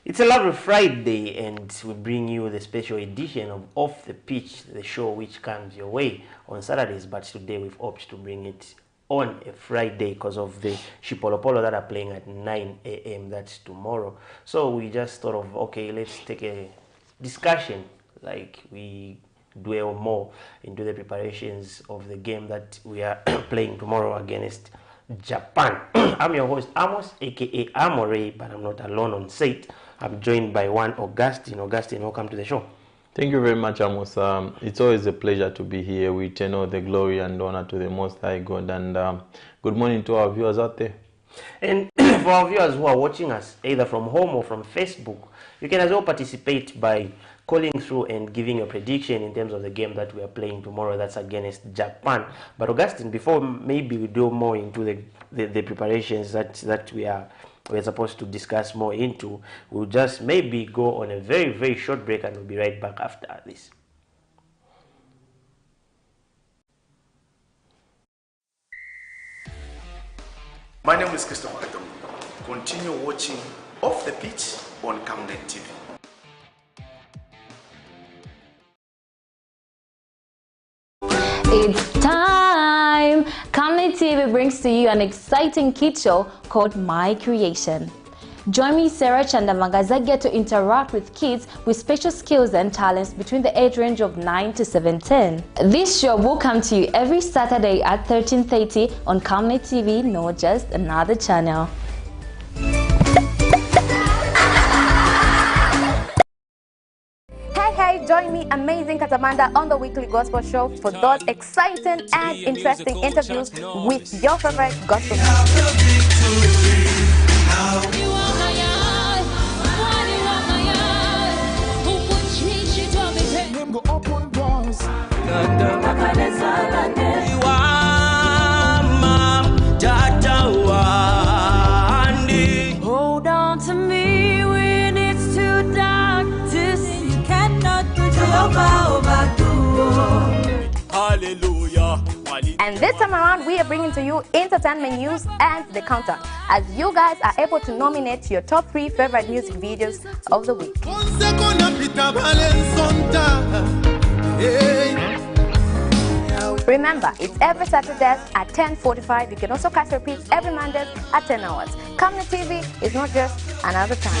It's a lovely Friday, and we bring you the special edition of Off the Pitch, the show which comes your way on Saturdays, but today we've opted to bring it on a Friday because of the Shipolopolo that are playing at 9 a.m. That's tomorrow. So we just thought of, okay, let's take a discussion, like we dwell more into the preparations of the game that we are playing tomorrow against Japan. I'm your host, Amos, aka Amore, but I'm not alone on set. I'm joined by one Augustine. Augustine, welcome to the show. Thank you very much, Amos. It's always a pleasure to be here. We turn all the glory and honor to the Most High God. And good morning to our viewers out there. And for our viewers who are watching us, either from home or from Facebook, you can as well participate by calling through and giving your prediction in terms of the game that we are playing tomorrow. That's against Japan. But Augustine, before maybe we go more into the preparations that we're supposed to discuss more into, we'll just maybe go on a very, very short break and we'll be right back after this. My name is Christopher Adam. Continue watching Off the Pitch on Camnet TV. It's time! Camnet TV brings to you an exciting kids show called My Creation. Join me, Sarah Chandamagazagia, to interact with kids with special skills and talents between the age range of 9 to 17. This show will come to you every Saturday at 13:30 on Camnet TV, not just another channel. Hey, join me, Amazing Katamanda, on the weekly gospel show for those exciting and interesting interviews with your favorite gospel Hold on to me when it's too dark to see. You cannot put your power back to Hallelujah. And this time around, we are bringing to you entertainment news and the countdown, as you guys are able to nominate your top 3 favorite music videos of the week. Remember, it's every Saturday at 10:45. You can also catch repeats every Monday at 10 hours. Camnet TV is not just another time.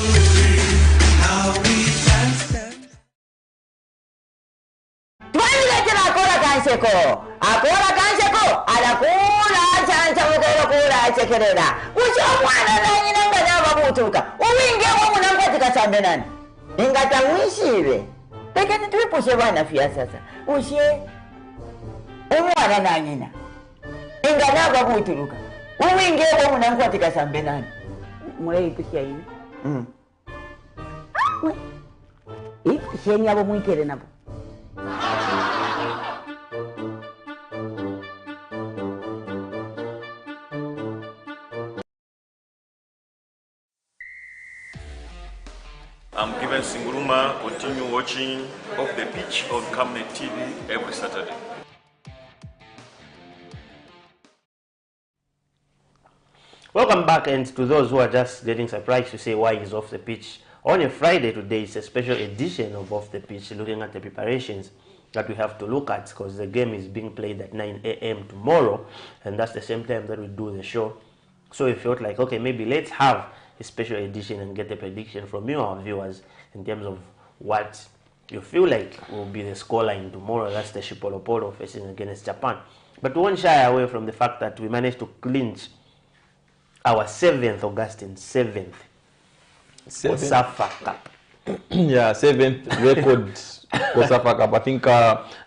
umwana nanyina ingana babutuluka uwingeko munankwateka sambe nani mwe ipisha yini ipisha abo mwikere nabo. I'm Given Singuruma. Continue watching Off the Pitch on Camnet TV every Saturday. Welcome back, and to those who are just getting surprised to say why he's off the pitch on a Friday today, it's a special edition of Off the Pitch, looking at the preparations that we have to look at, because the game is being played at 9 a.m. tomorrow, and that's the same time that we do the show. So we felt like, okay, maybe let's have a special edition and get a prediction from you, our viewers, in terms of what you feel like will be the scoreline tomorrow. That's the Shipolopolo facing against Japan. But we won't shy away from the fact that we managed to clinch our 7th, Augustine, 7th COSAFA Cup. Yeah, 7th record COSAFA Cup. I think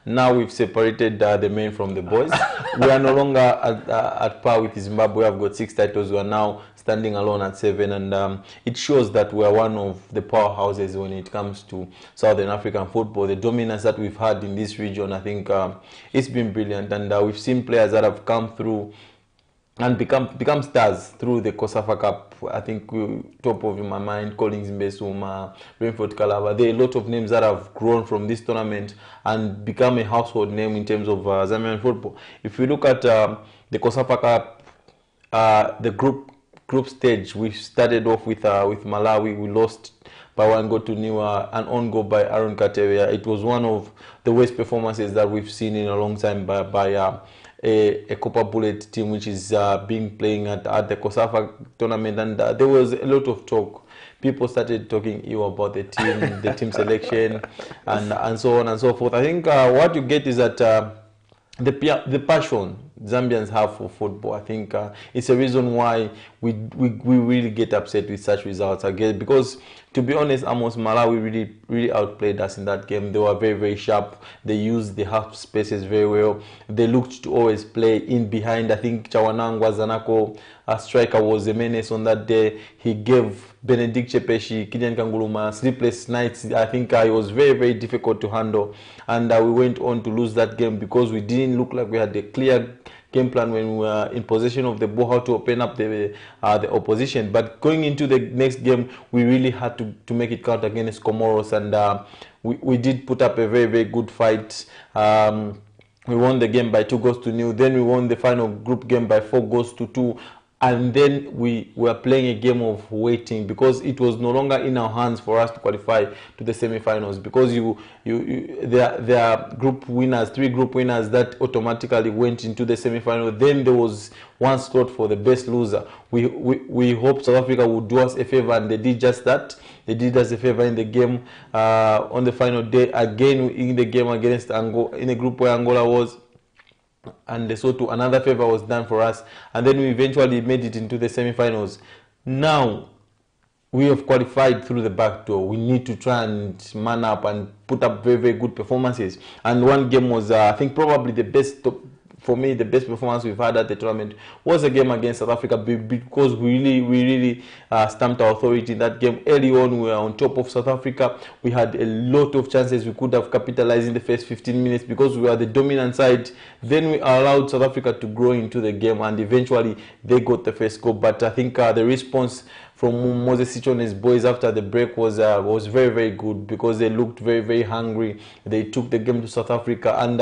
now we've separated the men from the boys. We are no longer at par with Zimbabwe. I've got 6 titles. We are now standing alone at 7, and it shows that we are one of the powerhouses when it comes to Southern African football. The dominance that we've had in this region, I think it's been brilliant, and we've seen players that have come through and become stars through the COSAFA Cup. I think top of my mind, Collins Mbesuma, Rainford Kalaba. There are a lot of names that have grown from this tournament and become a household name in terms of Zambian football. If you look at the COSAFA Cup, the group stage, we started off with Malawi. We lost by 1-0, an own goal by Aaron Kateria. It was one of the worst performances that we've seen in a long time by a Copper Bullet team, which is playing at the COSAFA tournament, and there was a lot of talk. People started talking about the team, the team selection, and so on and so forth. I think what you get is that the passion Zambians have for football, I think it's a reason why we really get upset with such results again. Because to be honest, Amos, Malawi really outplayed us in that game. They were very, very sharp. They used the half spaces very well. They looked to always play in behind. I think Chawanangwa Zanako, a striker, was a menace on that day. He gave Benedict Chepeshi, Kilian Kanguluma sleepless nights. I think it was very, very difficult to handle. And we went on to lose that game because we didn't look like we had a clear game plan when we were in possession of the ball, how to open up the opposition. But going into the next game, we really had to make it count against Comoros, and we did put up a very, very good fight. We won the game by 2-0. Then we won the final group game by 4-2. And then we were playing a game of waiting because it was no longer in our hands for us to qualify to the semi-finals, because there are group winners, 3 group winners that automatically went into the semi-final. Then there was one slot for the best loser. We hoped South Africa would do us a favor, and they did just that. They did us a favor in the game on the final day, again in the game against Angola, in a group where Angola was. And Lesotho, another favor was done for us, and then we eventually made it into the semi-finals. Now we have qualified through the back door. We need to try and man up and put up very, very good performances. And one game was, I think, probably the best. For me, the best performance we've had at the tournament was a game against South Africa, because we really stamped our authority in that game. Early on, we were on top of South Africa. We had a lot of chances. We could have capitalized in the first 15 minutes because we were the dominant side. Then we allowed South Africa to grow into the game, and eventually they got the first goal. But I think the response from Moses Sichone's boys after the break was very, very good, because they looked very, very hungry. They took the game to South Africa, and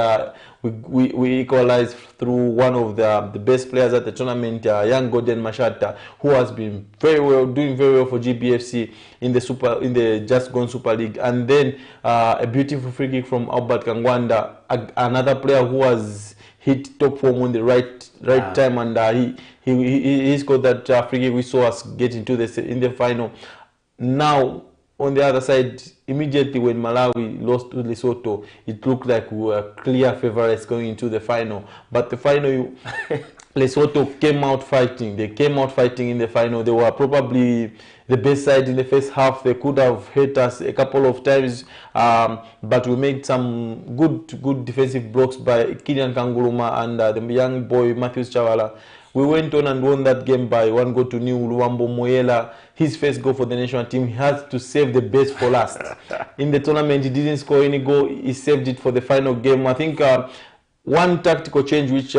we equalized through one of the best players at the tournament, young Gordon Mashata, who has been doing very well for GBFC in the Just Gone Super League. And then a beautiful free kick from Albert Kangwanda, another player who has hit top form on the right time, and he scored that free kick. We saw us get into in the final. Now on the other side, immediately when Malawi lost to Lesotho, it looked like we were clear favorites going into the final. But the final, Lesotho came out fighting. They came out fighting in the final. They were probably the best side in the first half. They could have hit us a couple of times, but we made some good defensive blocks by Kilian Kanguluma and the young boy Matthews Chawala. We went on and won that game by 1-0. Luambo Moyela, his first goal for the national team, he had to save the best for last. In the tournament, he didn't score any goal. He saved it for the final game. I think one tactical change which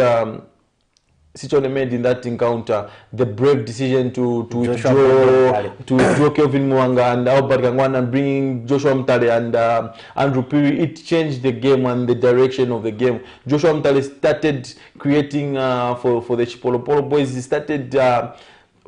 Sichone made in that encounter, the brave decision to withdraw Kelvin Mwanga and Albert Kangwana and bringing Joshua Mtale and Andrew Piri, it changed the game and the direction of the game. Joshua Mtale started creating for the Chipolopolo boys. He started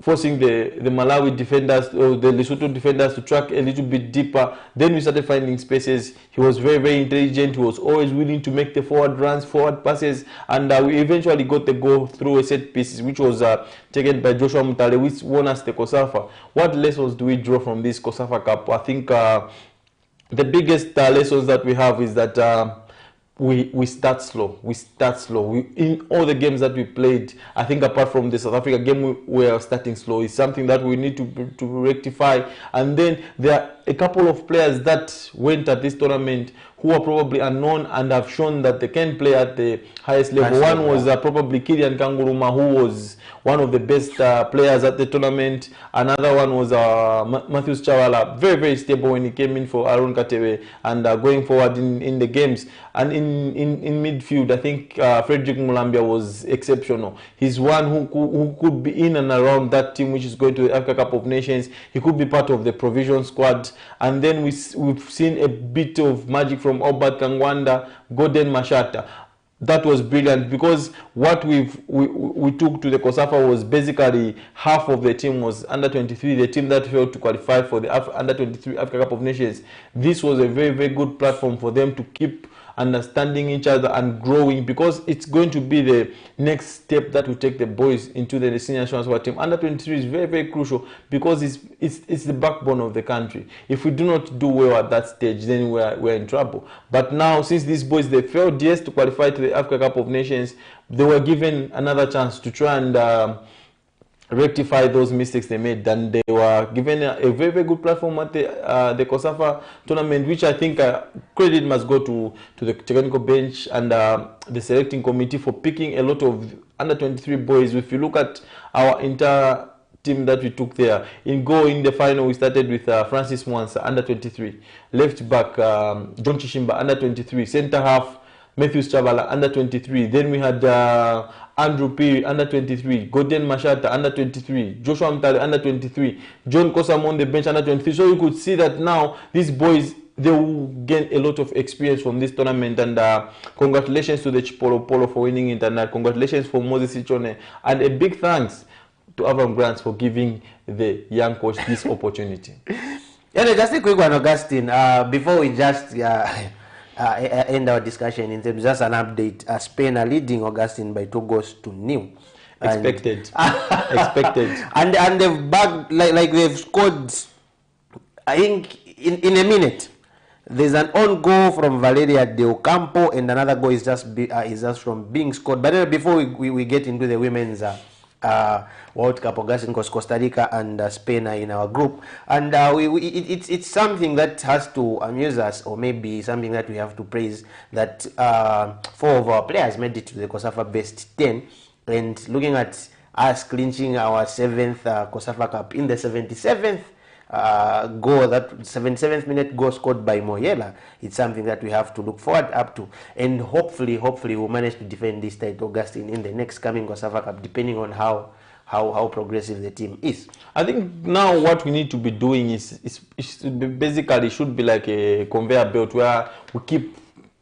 forcing the Malawi defenders or the Lesotho defenders to track a little bit deeper. Then we started finding spaces. He was very, very intelligent. He was always willing to make the forward runs, forward passes, and we eventually got the goal through a set piece, which was taken by Joshua Mutale, which won us the COSAFA. What lessons do we draw from this COSAFA Cup? I think the biggest lessons that we have is that we start slow. In all the games that we played, I think apart from the South Africa game, we are starting slow. It's something that we need to rectify. And then there are a couple of players that went at this tournament who are probably unknown and have shown that they can play at the highest level. One was probably Kilian Kanguruma, who was one of the best players at the tournament. Another one was Matthews Chawala, very, very stable when he came in for Aaron Katewe and going forward in the games. And in midfield, I think Frederick Mulambia was exceptional. He's one who could be in and around that team which is going to the Africa Cup of Nations. He could be part of the provision squad. And then we've seen a bit of magic from Albert Kangwanda, Gordon Mashata. that was brilliant, because what we took to the COSAFA was basically half of the team was under 23, the team that failed to qualify for the under 23 Africa Cup of Nations. This was a very, very good platform for them to keep understanding each other and growing, because it's going to be the next step that will take the boys into the senior national team. Under 23 is very, very crucial, because it's the backbone of the country. If we do not do well at that stage, then we're in trouble. But now, since these boys, they failed yes to qualify to the Africa Cup of Nations, they were given another chance to try and rectify those mistakes they made, and they were given a very, very good platform at the COSAFA tournament, which I think credit must go to the technical bench and the selecting committee for picking a lot of under 23 boys. If you look at our entire team that we took there, in the final, we started with Francis Mwansa, under 23, left back John Chishimba, under 23, center half Matthew Chavala, under 23. Then we had Andrew Piri, under 23, Gordon Mashata, under 23, Joshua Mtale, under 23, John Kosam on the bench, under 23. So you could see that now these boys, they will gain a lot of experience from this tournament. And congratulations to the Chipolo Polo for winning it, and congratulations for Moses Ichone, and a big thanks to Avram Grants for giving the young coach this opportunity. Yeah, just a quick one, Augustine, before we just end our discussion, in terms just an update. Spain are leading, Augustine, by 2-0. Expected. And they've bagged, like they've scored, I think, in a minute. There's an own goal from Valeria De Ocampo, and another goal is just from being scored. But before we get into the women's World Cup, Augustine, because Costa Rica and Spain are in our group, and it's something that has to amuse us, or maybe something that we have to praise, that 4 of our players made it to the COSAFA best 10, and looking at us clinching our 7th COSAFA Cup in the 77th goal, that 77th minute goal scored by Moyela, it's something that we have to look forward up to, and hopefully we'll manage to defend this title, Augustine, in the next coming COSAFA Cup, depending on how progressive the team is. I think now what we need to be doing is basically should be like a conveyor belt, where we keep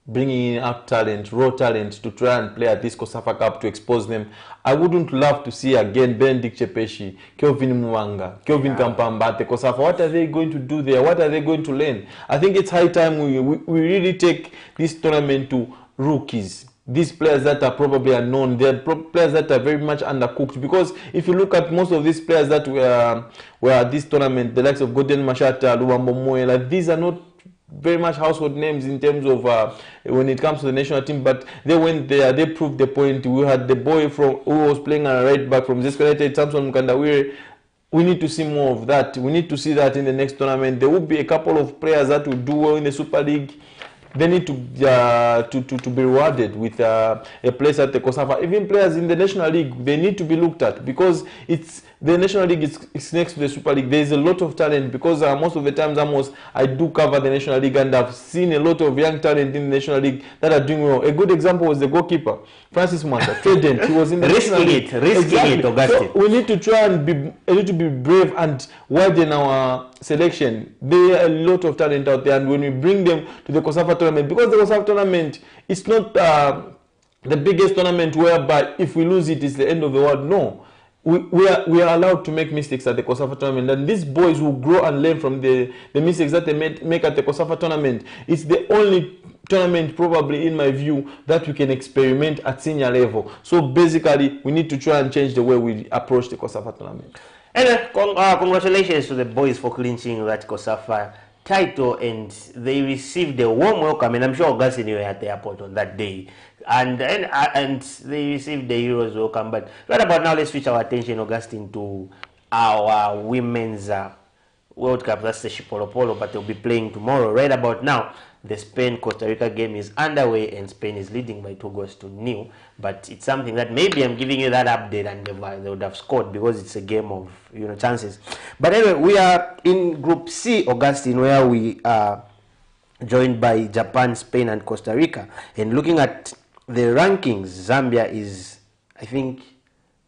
bringing out talent, raw talent, to try and play at this COSAFA Cup to expose them. I wouldn't love to see again Benedict Chepeshi, Kelvin Mwanga, Kelvin Kampamba at the COSAFA. What are they going to do there? What are they going to learn? I think it's high time we really take this tournament to rookies. These players that are probably unknown, they're players that are very much undercooked, because if you look at most of these players that were at this tournament, the likes of Gordon Mashata, Luambo Moyela, these are not very much household names in terms of when it comes to the national team, but they went there, they proved the point. We had the boy who was playing at right back from Zesco United, Samson Mkandawire. We need to see more of that. We need to see that in the next tournament. There will be a couple of players that will do well in the Super League. They need to be rewarded with a place at the COSAFA. Even players in the National League, they need to be looked at, because the National League is next to the Super League. There is a lot of talent, because most of the times I do cover the National League, and I've seen a lot of young talent in the National League that are doing well. A good example was the goalkeeper, Francis Mwansa, Trident. He was in the National League. Risking it, Augustine. So we need to try and be brave and widen our selection. There are a lot of talent out there, and when we bring them to the COSAFA tournament, because the COSAFA tournament is not the biggest tournament whereby if we lose it, it's the end of the world. No. We are allowed to make mistakes at the COSAFA tournament, and these boys will grow and learn from the mistakes that they make at the COSAFA tournament. It's the only tournament, probably in my view, that we can experiment at senior level. So basically, we need to try and change the way we approach the COSAFA tournament. And congratulations to the boys for clinching that COSAFA title, and they received a warm welcome, and I'm sure Augustine, you were at the airport on that day, and they received the heroes welcome. But right about now, let's switch our attention, Augustine, to our women's World Cup. That's the Chipolo Polo, but they'll be playing tomorrow. Right about now, the Spain-Costa Rica game is underway, and Spain is leading by 2-0. But it's something that maybe I'm giving you that update, and they would have scored, because it's a game of chances. But anyway, we are in Group C, Augustine, where we are joined by Japan, Spain, and Costa Rica. And looking at the rankings, Zambia is, I think,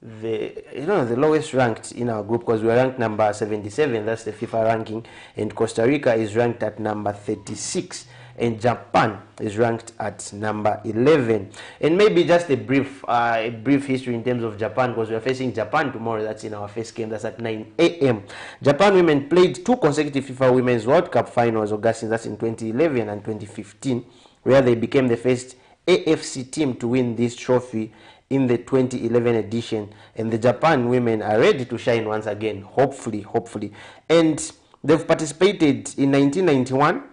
the lowest ranked in our group, because we are ranked number 77. That's the FIFA ranking, and Costa Rica is ranked at number 36. and Japan is ranked at number 11. And maybe just a brief history in terms of Japan, because we are facing Japan tomorrow. That's in our first game. That's at 9 a.m. Japan women played 2 consecutive FIFA Women's World Cup finals, Augustine. That's in 2011 and 2015, where they became the first AFC team to win this trophy in the 2011 edition. And the Japan women are ready to shine once again, hopefully. And they've participated in 1991.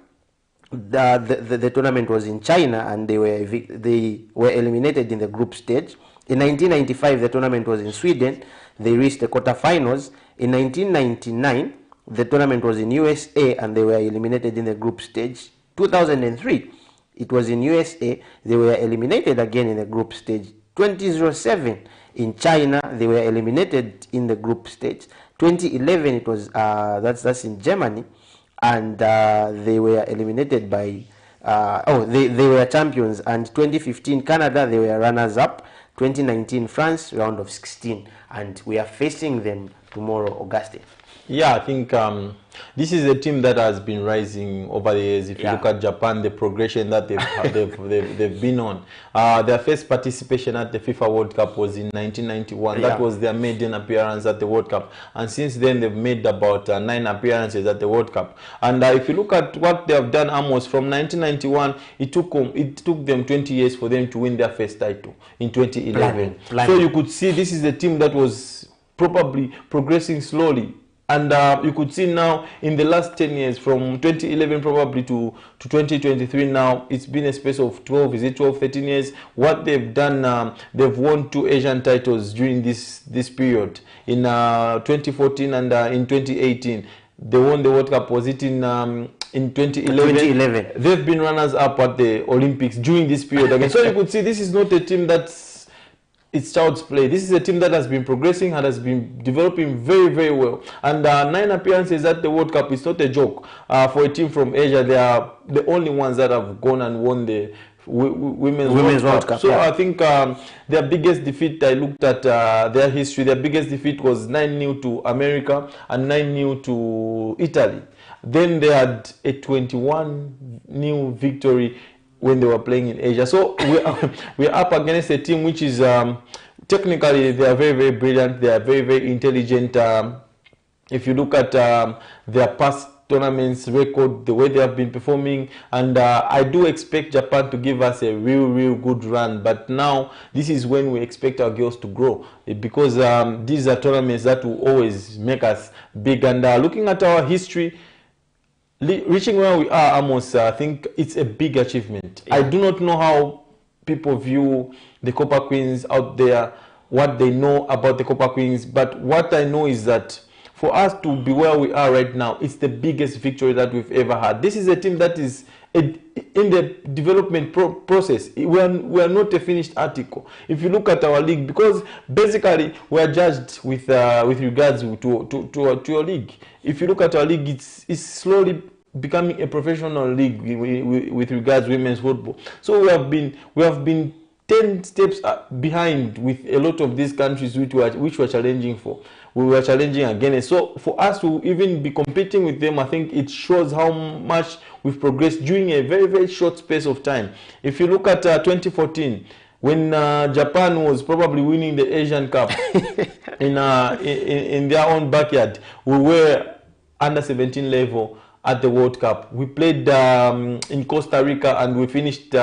The tournament was in China, and they were eliminated in the group stage. In 1995, the tournament was in Sweden. They reached the quarterfinals. In 1999, the tournament was in USA, and they were eliminated in the group stage. 2003, it was in USA. They were eliminated again in the group stage. 2007 in China, they were eliminated in the group stage. 2011, it was that's in Germany, and they were eliminated by they were champions. And 2015 Canada, they were runners up. 2019 France, round of 16, and we are facing them tomorrow, Auguste. Yeah, I think this is a team that has been rising over the years. If you look at Japan, the progression that they've been on. Their first participation at the FIFA World Cup was in 1991. That was their maiden appearance at the World Cup. And since then, they've made about 9 appearances at the World Cup. And if you look at what they have done, almost from 1991, it took them 20 years for them to win their first title in 2011. So you could see this is a team that was probably progressing slowly. And you could see now in the last 10 years, from 2011 probably to 2023 now, it's been a space of 13 years. What they've done, they've won 2 Asian titles during this period. In 2014 and in 2018, they won the World Cup. Was it in 2011? They've been runners up at the Olympics during this period again. So you could see this is not a team that's it's child's play. This is a team that has been progressing and has been developing very, very well. And 9 appearances at the World Cup is not a joke. For a team from Asia, they are the only ones that have gone and won the Women's World Cup. So I think their biggest defeat, I looked at their history, their biggest defeat was 9-0 to America and 9-0 to Italy. Then they had a 21-0 victory when they were playing in Asia. So we're up against a team which is technically they are very, very brilliant. They are very, very intelligent. If you look at their past tournaments record, the way they have been performing, and I do expect Japan to give us a real good run. But now this is when we expect our girls to grow, because these are tournaments that will always make us big. And looking at our history, reaching where we are, Amos, I think it's a big achievement. I do not know how people view the Copper Queens out there, what they know about the Copper Queens, but what I know is that for us to be where we are right now, it's the biggest victory that we've ever had. This is a team that is in the development process. We are not a finished article. If you look at our league, because basically we are judged with regards to your league. If you look at our league, it's slowly becoming a professional league with regards to women's football. So we have been 10 steps behind with a lot of these countries which we're challenging for. We were challenging against. So for us to even be competing with them, I think it shows how much we've progressed during a very, very short space of time. If you look at 2014, when Japan was probably winning the Asian Cup in their own backyard, we were under 17 level at the World Cup. We played in Costa Rica and we finished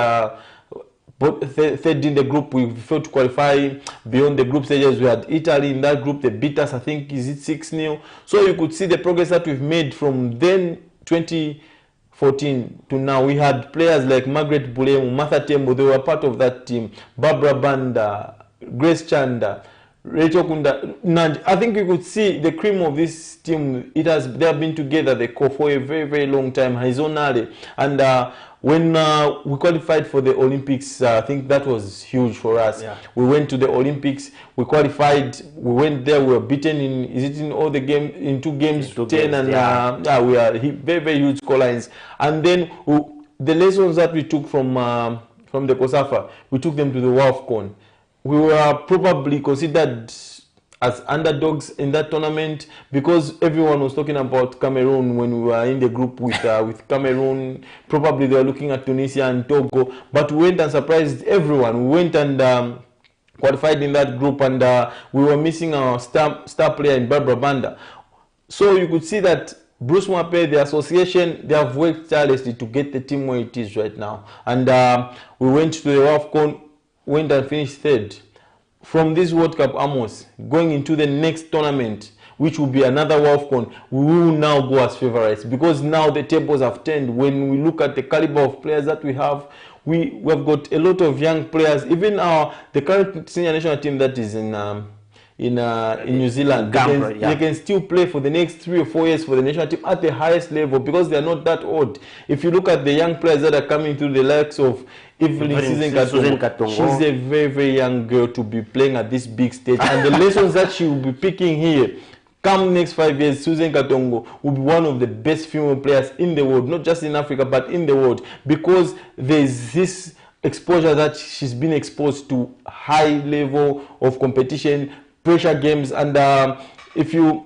third in the group. We failed to qualify beyond the group stages. We had Italy in that group. They beat us, I think, is it 6-0? So you could see the progress that we've made from then, 2014 to now. We had players like Margaret Bulemu, Martha Tembo. They were part of that team. Barbara Banda, Grace Chanda, Rachel Kunda, Nanj. I think you could see the cream of this team. They have been together, the core, for a very, very long time. Haizonale. And when we qualified for the Olympics, I think that was huge for us. Yeah. We went to the Olympics, we qualified, we went there, we were beaten in all the games, in 2 games, 10 games, and we are very, very huge scorelines. And then the lessons that we took from the COSAFA, we took them to the WAFCON. We were probably considered as underdogs in that tournament, because everyone was talking about Cameroon when we were in the group with Cameroon. Probably they were looking at Tunisia and Togo, but we went and surprised everyone. We went and qualified in that group, and we were missing our star player in Barbara Banda. So you could see that Bruce Mwape, the association, they have worked tirelessly to get the team where it is right now. And we went to the WAFCON, went and finished third. From this World Cup, Amos, going into the next tournament, which will be another WAFCON, we will now go as favorites, because now the tables have turned. When we look at the caliber of players that we have have got a lot of young players. Even the current senior national team that is in New Zealand, they can still play for the next 3 or 4 years for the national team at the highest level, because they are not that old. If you look at the young players that are coming through, the likes of Evelyn Susan Katongo, she's a very, very young girl to be playing at this big stage. And the lessons that she will be picking here, come next 5 years, Susan Katongo will be one of the best female players in the world, not just in Africa, but in the world, because there's this exposure that she's been exposed to, high level of competition, pressure games. And if you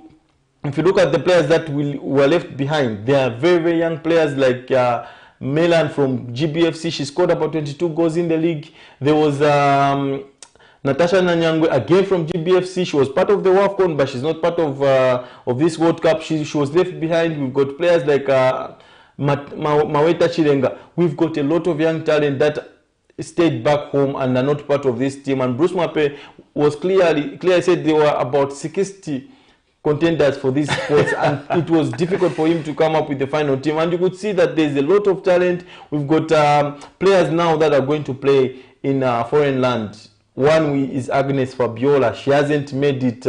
look at the players that were left behind, they are very, very young players, like Melan from GBFC. She scored about 22 goals in the league. There was Natasha Nanyangwe, again from GBFC. She was part of the WAFCON, but she's not part of this World Cup. She was left behind. We've got players like Maweta Chilenga. We've got a lot of young talent that stayed back home and are not part of this team. And Bruce Mwape was clearly said there were about 60 contenders for these sports, and it was difficult for him to come up with the final team. And you could see that there's a lot of talent. We've got players now that are going to play in foreign land. One is Agnes Fabiola. She hasn't made it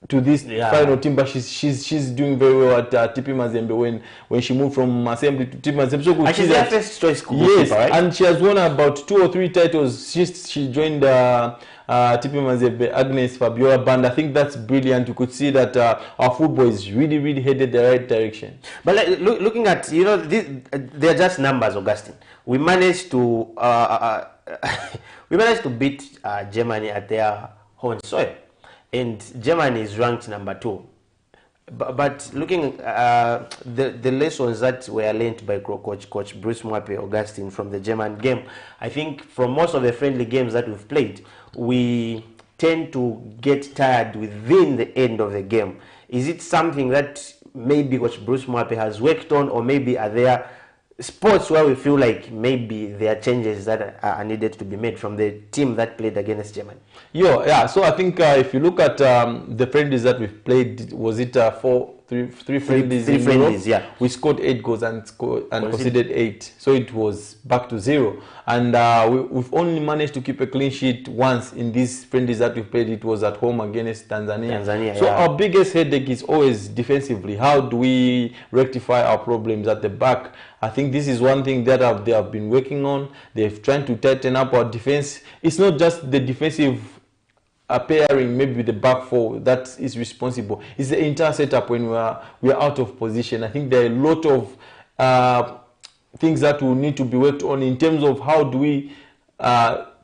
to this final team, but she's doing very well at TP Mazembe when she moved from Assembly to TP Mazembe. So and she's their first choice goalkeeper, yes, right? And she has won about 2 or 3 titles. She joined TP Mazembe, Agnes Fabiola Band. I think that's brilliant. You could see that our football is really, really headed the right direction. But like, looking at, they're just numbers, Augustine. We managed to beat Germany at their home soil, and Germany is ranked number 2. But looking the lessons that were learned by Coach Bruce Mwape, Augustine, from the German game, I think from most of the friendly games that we've played, we tend to get tired within the end of the game. Is it something that maybe Coach Bruce Mwape has worked on, or maybe are there sports where we feel like maybe there are changes that are needed to be made from the team that played against Germany? Yeah. So I think if you look at the friendlies that we've played, was it three friendlies? Three friendlies, yeah. We scored 8 goals and conceded 8. So it was back to 0. And we've only managed to keep a clean sheet once in these friendlies that we've played. It was at home against Tanzania. So our biggest headache is always defensively. How do we rectify our problems at the back? I think this is one thing that they have been working on. They've tried to tighten up our defense. It's not just the defensive pairing, maybe the back 4 that is responsible. It's the entire setup when we are out of position. I think there are a lot of things that will need to be worked on in terms of how do we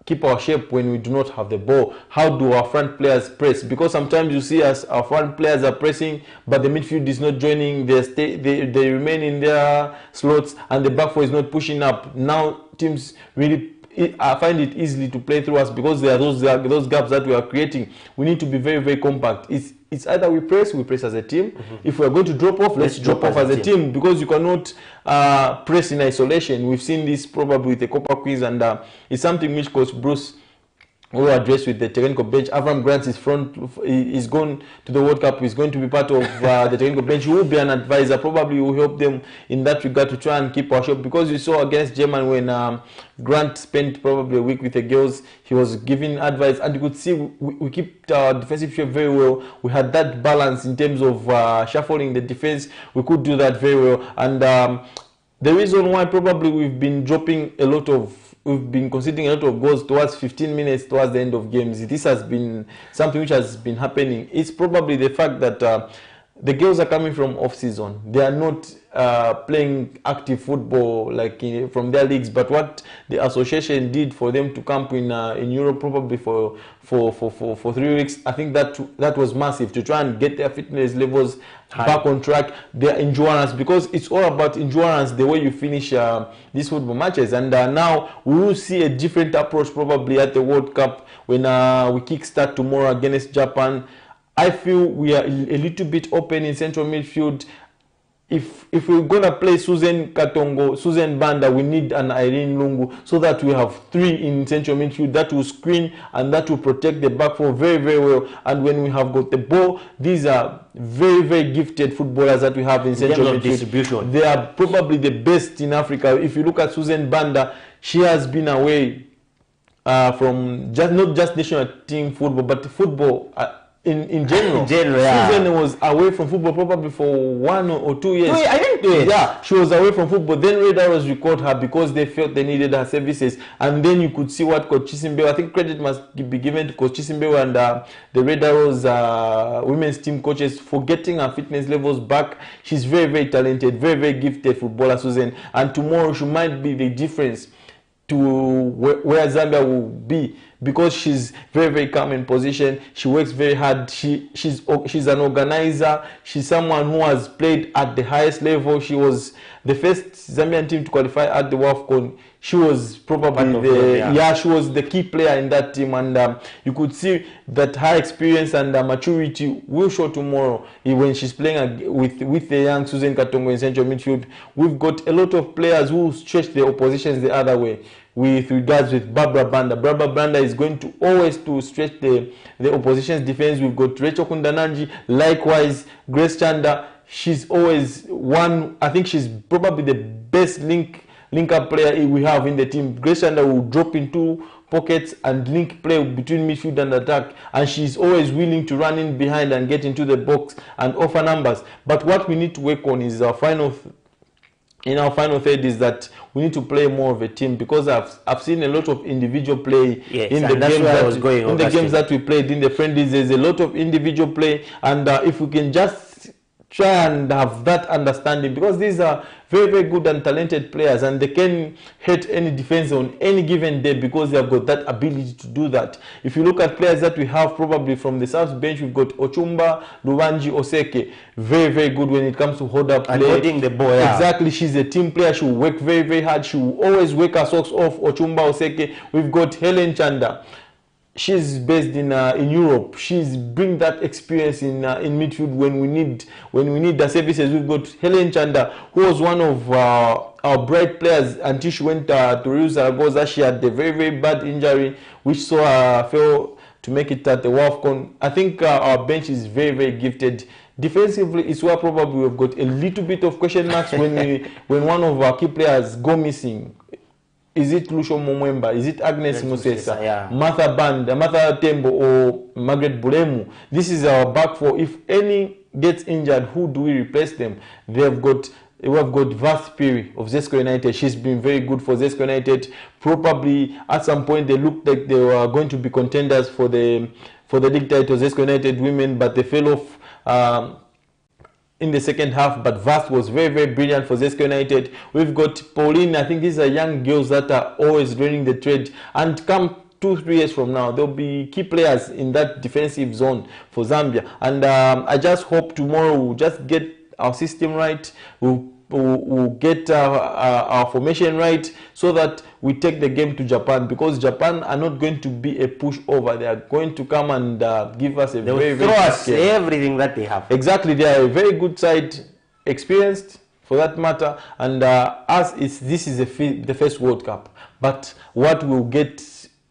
keep our shape when we do not have the ball. How do our front players press? Because sometimes you see our front players are pressing, but the midfield is not joining. They remain in their slots, and the back 4 is not pushing up. Now teams really find it easily to play through us, because there are those gaps that we are creating. We need to be very, very compact. It's either we press as a team. Mm-hmm. If we are going to drop off, let's drop off as a team, because you cannot press in isolation. We've seen this probably with the Copa Quiz, and it's something which Coach Bruce will address with the technical bench. Avram Grant is gone to the World Cup. He's going to be part of the technical bench. He will be an advisor. Probably will help them in that regard to try and keep our shape, because you saw against Germany when Grant spent probably a week with the girls, he was giving advice, and you could see we kept our defensive shape very well. We had that balance in terms of shuffling the defense. We could do that very well. And the reason why probably we've been conceding a lot of goals towards 15 minutes towards the end of games, this has been something which has been happening. It's probably the fact that the girls are coming from off season. They are not playing active football like from their leagues. But what the association did for them to camp in Europe, probably for 3 weeks, I think that was massive, to try and get their fitness levels back on track, their endurance, because it's all about endurance the way you finish these football matches. And now we will see a different approach probably at the World Cup when we kickstart tomorrow against Japan. I feel we are a little bit open in central midfield. If we're gonna play Susan Katongo, Susan Banda, we need an Irene Lungu, so that we have 3 in central midfield that will screen and that will protect the back four very, very well. And when we have got the ball, these are very, very gifted footballers that we have in central midfield. Distribution. They are probably the best in Africa. If you look at Susan Banda, she has been away from not just national team football, but football. In general, yeah. Susan was away from football probably for 1 or 2 years. I didn't do it. Yeah, she was away from football. Then Red Arrows recalled her because they felt they needed her services. And then you could see what Coach Chisimbewa, I think credit must be given to Coach Chisimbewa and the Red Arrows women's team coaches for getting her fitness levels back. She's very, very talented, very, very gifted footballer, Susan. And tomorrow she might be the difference to where Zambia will be, because she's very, very calm in position. She works very hard. She's an organizer. She's someone who has played at the highest level. She was the first Zambian team to qualify at the WAFCON. She was probably she was the key player in that team, and you could see that her experience and maturity will show tomorrow when she's playing with the young Susan Katongo in central midfield. We've got a lot of players who stretch the oppositions the other way. With regards with Barbara Banda is going to always to stretch the opposition's defense. We've got Rachel Kundananji, likewise Grace Chanda. She's always one. I think she's probably the best link-up player we have in the team. Grace Chanda will drop into pockets and link play between midfield and attack, and she's always willing to run in behind and get into the box and offer numbers. But what we need to work on is our final third is that we need to play more of a team, because I've seen a lot of individual play in the games that we played in the friendlies. There's a lot of individual play, and if we can just try and have that understanding, because these are very, very good and talented players, and they can hit any defense on any given day because they have got that ability to do that. If you look at players that we have probably from the South bench, we've got Ochumba, Lubanji, Oseke, very, very good when it comes to hold up play. And holding the ball, yeah. Exactly, she's a team player. She will work very, very hard. She will always work her socks off. Ochumba, Oseke. We've got Helen Chanda. She's based in Europe. She's bring that experience in midfield when we need the services. We've got Helen Chanda, who was one of our bright players until she went to Rio Zaragoza. She had a very, very bad injury, which saw her fail to make it at the WAFCON. I think our bench is very, very gifted. Defensively, it's where probably we've got a little bit of question marks when one of our key players go missing. Is it Lucio Momwemba? Is it Agnes Musesa? Yeah. Martha Tembo, or Margaret Bulemu? This is our back four. If any gets injured, who do we replace them? We have got Vath Piri of Zesco United. She's been very good for Zesco United. Probably at some point they looked like they were going to be contenders for the league title, Zesco United women, but they fell off in the second half. But Vath was very, very brilliant for Zesco United. We've got Pauline. I think these are young girls that are always learning the trade, and come 2-3 years from now they'll be key players in that defensive zone for Zambia. And I just hope tomorrow we'll just get our system right, we'll get our formation right, so that we take the game to Japan, because Japan are not going to be a pushover. They are going to come and give us a very throw us everything that they have. Exactly, they are a very good side, experienced for that matter, and this is the first World Cup. But what will get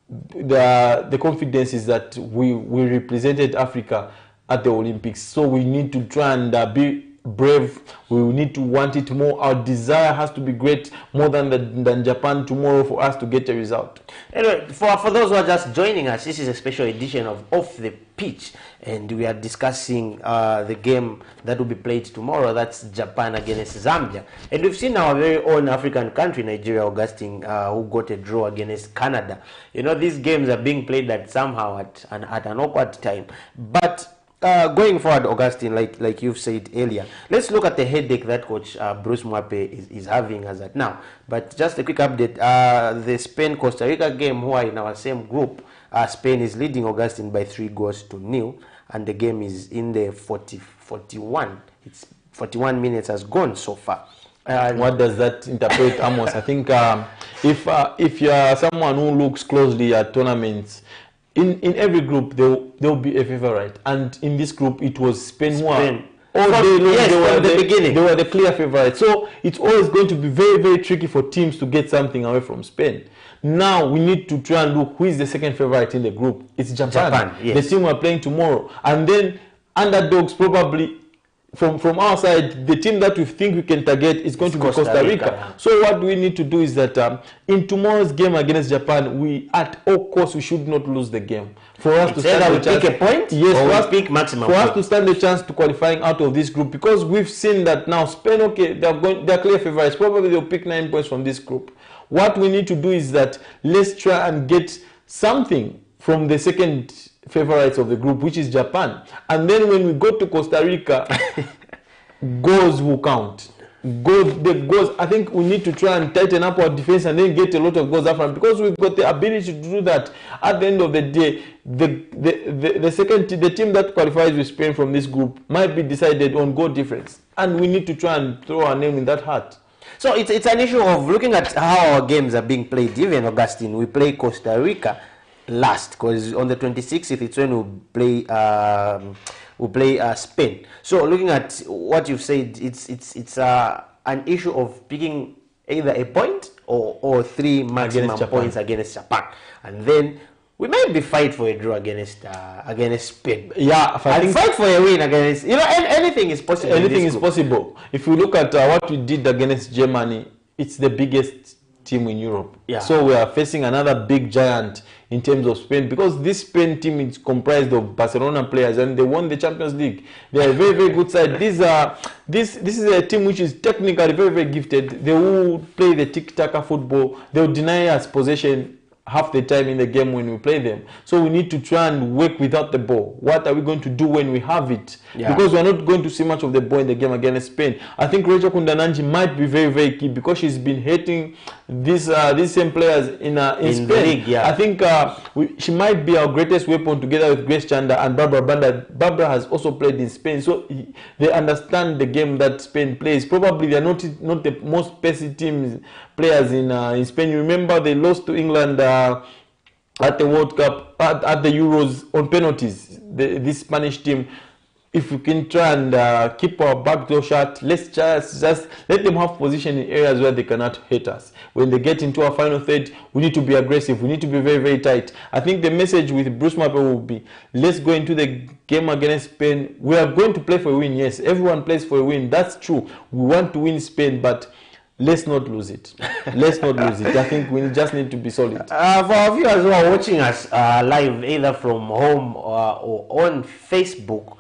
the confidence is that we represented Africa at the Olympics, so we need to try and be brave. We need to want it more. Our desire has to be great, more than Japan tomorrow, for us to get a result. Anyway, for those who are just joining us, this is a special edition of Off the Pitch, and we are discussing the game that will be played tomorrow. That's Japan against Zambia. And we've seen our very own African country, Nigeria, Augustine, who got a draw against Canada. You know, these games are being played at an awkward time. But going forward, Augustine, like you've said earlier, let's look at the headache that coach Bruce Mwape is having as at now. But just a quick update, the Spain-Costa Rica game, who are in our same group, Spain is leading Augustine by 3-0, and the game is in the 41. It's 41 minutes has gone so far. What does that interpret, Amos? I think if you are someone who looks closely at tournaments, in every group there will be a favorite, and in this group it was Spain. All day long, yes, they were the clear favorite. So it's always going to be very, very tricky for teams to get something away from Spain. Now we need to try and look who is the second favorite in the group. It's Japan. Yes. The team we're playing tomorrow, and then underdogs probably. From our side, the team that we think we can target is going to be Costa Rica. Yeah. So what we need to do is that in tomorrow's game against Japan, we at all costs we should not lose the game. For us to stand the chance, pick a point, yes, or we pick maximum. For us to stand the chance to qualifying out of this group, because we've seen that now Spain, okay, they're clear favorites. Probably they'll pick 9 points from this group. What we need to do is that let's try and get something from the second favorites of the group, which is Japan, and then when we go to Costa Rica, goals will count. Goals. I think we need to try and tighten up our defense and then get a lot of goals up front, because we've got the ability to do that. At the end of the day, the team that qualifies with Spain from this group might be decided on goal difference, and we need to try and throw our name in that hat. So it's an issue of looking at how our games are being played. Even Augustine, we play Costa Rica last, because on the 26th it's when we play Spain. So looking at what you've said, it's an issue of picking either a point or 3 maximum points against Japan, and then we might be fight for a draw against Spain. Yeah, and fight for a win against, anything is possible. Anything is possible. If you look at what we did against Germany, it's the biggest team in Europe. Yeah. So we are facing another big giant in terms of Spain, because this Spain team is comprised of Barcelona players, and they won the Champions League. They are a very, very good side. This is a team which is technically very, very gifted. They will play the tic-tac football. They will deny us possession half the time in the game when we play them. So we need to try and work without the ball. What are we going to do when we have it? Yeah. Because we're not going to see much of the ball in the game against Spain. I think Rachel Kundananji might be very, very key, because she's been hating these same players in Spain. The league, yeah. I think she might be our greatest weapon, together with Grace Chanda and Barbara Banda. Barbara has also played in Spain, so they understand the game that Spain plays. Probably they're not the most pacey players in Spain. You remember they lost to England at the World Cup, at the Euros on penalties. This Spanish team, if we can try and keep our back door shut, let's just let them have position in areas where they cannot hit us. When they get into our final third, we need to be aggressive. We need to be very, very tight. I think the message with Bruce Mwape will be, let's go into the game against Spain. We are going to play for a win. Yes, everyone plays for a win. That's true. We want to win Spain, but let's not lose it. Let's not lose it. I think we just need to be solid. For our viewers who are watching us live, either from home or on Facebook,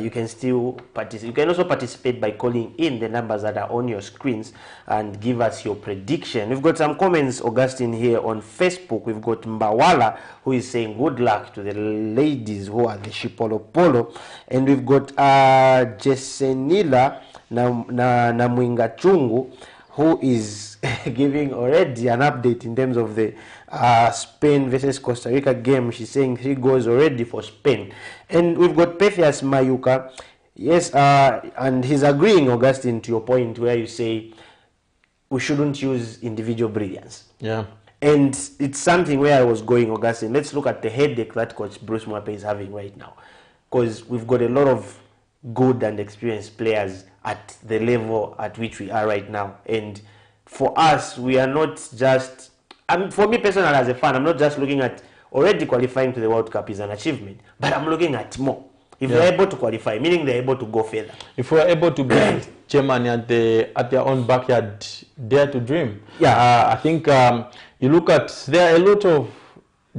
you can still participate. You can also participate by calling in the numbers that are on your screens and give us your prediction. We've got some comments, Augustine, here on Facebook. We've got Mbawala, who is saying good luck to the ladies who are the Shipolo Polo. And we've got Jesenila Namwinga Chungu, who is giving already an update in terms of the Spain versus Costa Rica game. She's saying 3 goals already for Spain. And we've got Pethias Mayuka, yes, and he's agreeing, Augustine, to your point where you say we shouldn't use individual brilliance. Yeah. And it's something where I was going, Augustine. Let's look at the headache that Coach Bruce Mwape is having right now, because we've got a lot of good and experienced players at the level at which we are right now. And for us, we are not just, for me personally as a fan, I'm not just looking at already qualifying to the World Cup is an achievement, but I'm looking at more. If they're able to qualify, meaning they're able to go further. If we're able to beat Germany at their own backyard, dare to dream. Yeah. I think you look at, there are a lot of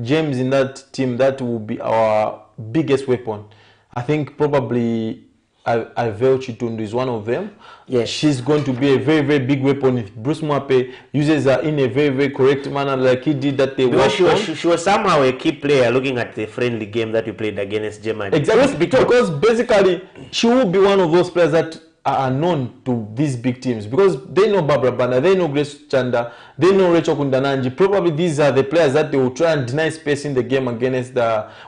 gems in that team that will be our biggest weapon. I think probably Avel Chitundu is one of them. Yes. She's going to be a very, very big weapon if Bruce Mwape uses her in a very, very correct manner like he did that day. Because she was somehow a key player looking at the friendly game that we played against Germany. Exactly, because basically she will be one of those players that are known to these big teams because they know Barbara Banda, they know Grace Chanda, they know Rachel Kundananji. Probably these are the players that they will try and deny space in the game against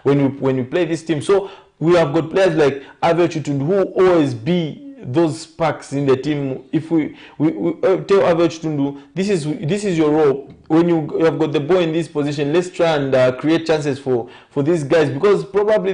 when we play this team. So we have got players like Avel Chitundu who always be those sparks in the team. If we tell Avel Chitundu, this is your role. When you have got the ball in this position, let's try and create chances for these guys because probably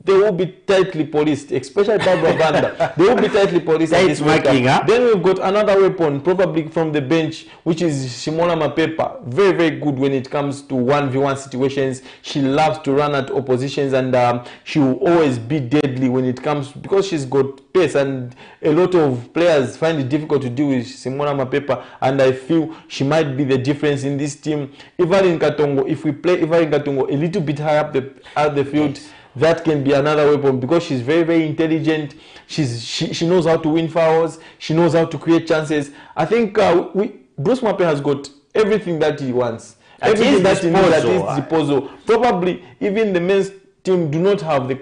they will be tightly policed, especially Barbara Banda. They will be tightly policed. This marking, huh? Then we've got another weapon, probably from the bench, which is Shimona Mapepa. Very, very good when it comes to 1v1 situations. She loves to run at oppositions and she will always be deadly when it comes because she's got pace and a lot of players find it difficult to deal with Shimona Mapepa, and I feel she might be the difference in this team. Evelyn Katongo, if we play Evelyn Katongo a little bit high up the field, yes, that can be another weapon because she's very, very intelligent. She knows how to win fouls. She knows how to create chances. I think Bruce Mwape has got everything that he wants. Everything that he needs at his disposal. Probably even the men's team do not have the